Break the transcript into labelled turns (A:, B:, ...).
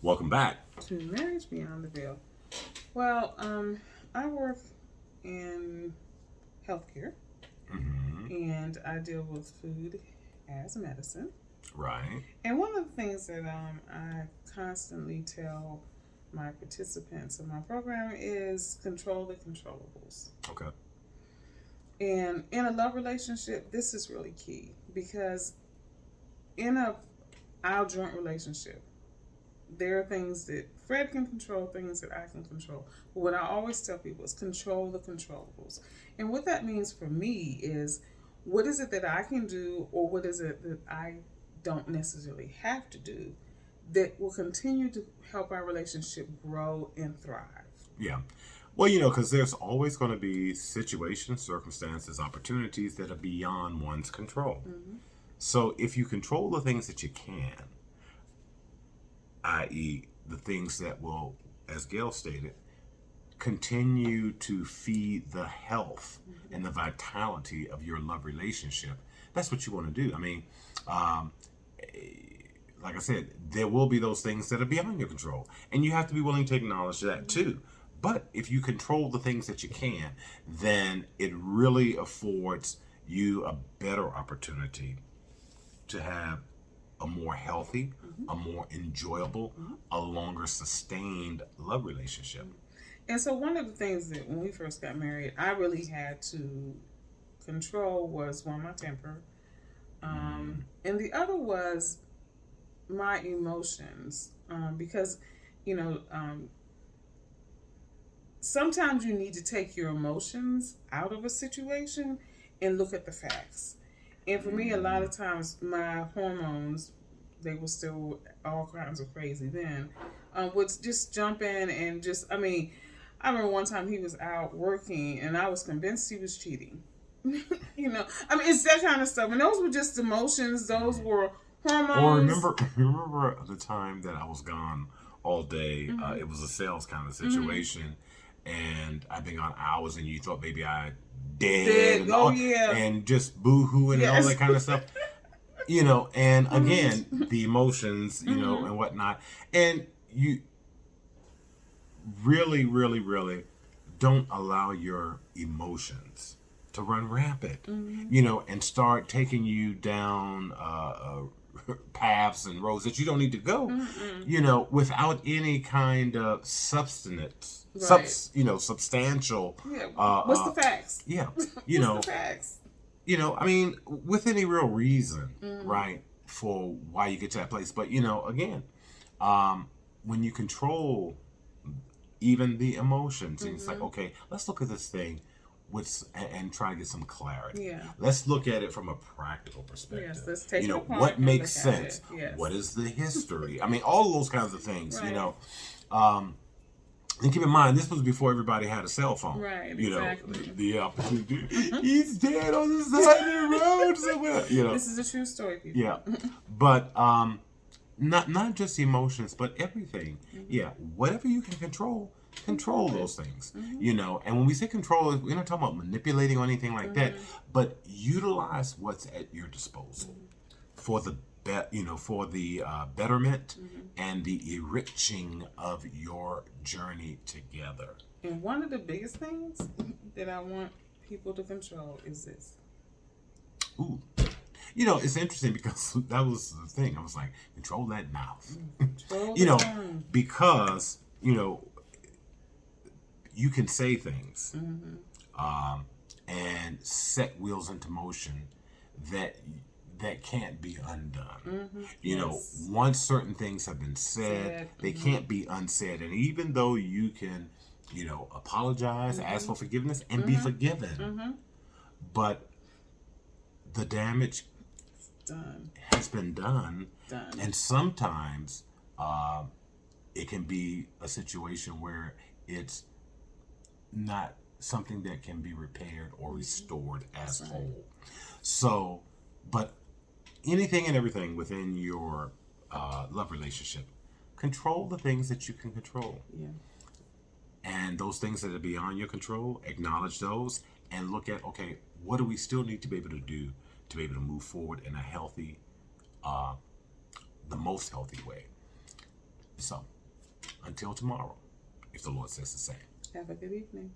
A: Welcome back.
B: To Marriage Beyond the Veil. Well, I work in healthcare
A: Hmm.
B: and I deal with food as medicine.
A: Right.
B: And one of the things that I constantly tell my participants in my program is control the controllables.
A: Okay.
B: And in a love relationship, this is really key because in our joint relationship, there are things that Fred can control, things that I can control. But what I always tell people is control the controllables. And what that means for me is what is it that I can do, or what is it that I don't necessarily have to do that will continue to help our relationship grow and thrive.
A: Yeah. Well, because there's always going to be situations, circumstances, opportunities that are beyond one's control.
B: Mm-hmm.
A: So if you control the things that you can, i.e., the things that will, as Gail stated, continue to feed the health and the vitality of your love relationship, that's what you want to do. I mean, um, like I said, there will be those things that are beyond your control, and you have to be willing to acknowledge that too. But if you control the things that you can, then it really affords you a better opportunity to have a more healthy, a more enjoyable, a longer sustained love relationship.
B: And so, one of the things that when we first got married, I really had to control was one, my temper, and the other was my emotions. Because, you know, sometimes you need to take your emotions out of a situation and look at the facts. And for me, a lot of times, my hormones, they were still all kinds of crazy then, would just jump in and just, I remember one time he was out working and I was convinced he was cheating. It's that kind of stuff. And those were just emotions, those were
A: Or
B: hormones.
A: remember the time that I was gone all day. It was a sales kind of situation, and I've been gone hours, and you thought maybe I dead
B: Dead.
A: and
B: Oh,
A: all,
B: yeah.
A: and just boo-hooing and all
B: Yes.
A: that kind of stuff. And again, the emotions, and whatnot, and you really, really, really don't allow your emotions to run rampant, and start taking you down paths and roads that you don't need to go, without any kind of substance,
B: Right.
A: substantial.
B: Yeah. What's the facts?
A: Yeah,
B: What's the facts?
A: with any real reason, right, for why you get to that place. But again, when you control even the emotions, and it's like, okay, let's look at this thing and try to get some clarity.
B: Yeah.
A: Let's look at it from a practical perspective.
B: Yes, let's take it apart
A: what
B: and
A: makes
B: look at
A: sense.
B: it. Yes.
A: What is the history? all of those kinds of things.
B: Right.
A: And keep in mind, this was before everybody had a cell phone.
B: Right,
A: Exactly.
B: exactly.
A: The opportunity. He's dead on the side of the road somewhere.
B: This is a true story, people.
A: Yeah. But not just emotions, but everything. Yeah. Whatever you can control those things. And when we say control, we're not talking about manipulating or anything like that, but utilize what's at your disposal for the betterment and the enriching of your journey together.
B: And one of the biggest things that I want people to control is this.
A: Ooh. It's interesting because that was the thing. I was like, control that mouth.
B: Control the tongue.
A: Because, you can say things and set wheels into motion that can't be undone.
B: Yes.
A: Once certain things have been said, they can't be unsaid. And even though you can, apologize, ask for forgiveness, and be forgiven, but the damage
B: Done.
A: has been done.
B: Done.
A: And sometimes it can be a situation where it's not something that can be repaired or restored as whole. So, but anything and everything within your love relationship, control the things that you can control.
B: Yeah.
A: And those things that are beyond your control, acknowledge those and look at, okay, what do we still need to be able to do to be able to move forward in a healthy, the most healthy way. So, until tomorrow, if the Lord says the same.
B: Have a good evening.